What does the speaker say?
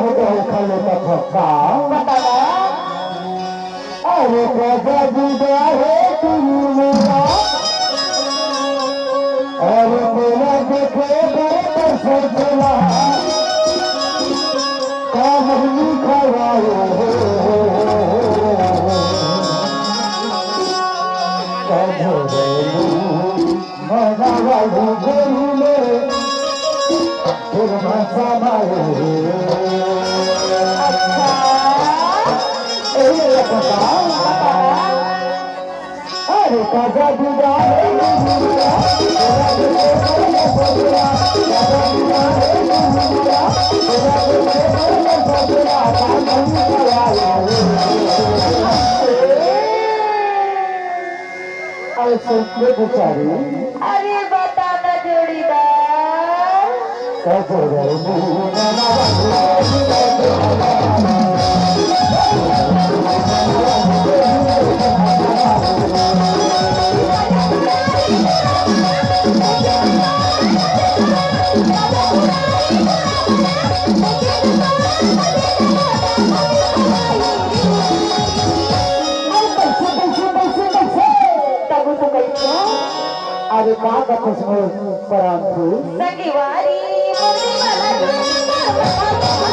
हो गए खाने का धक्का बताना अरे राजा जुदा है तुम मेरा अरे मेरा देखे गए सजना काम लिखाओ अच्छा अरे काजा जुदा अरे बेचारी अरे बताना जोड़ीदार कैसे तब तो कैसे अरे कहाँ का किस्मत परान थी संगीवारी मुर्दी वाला संगीवारी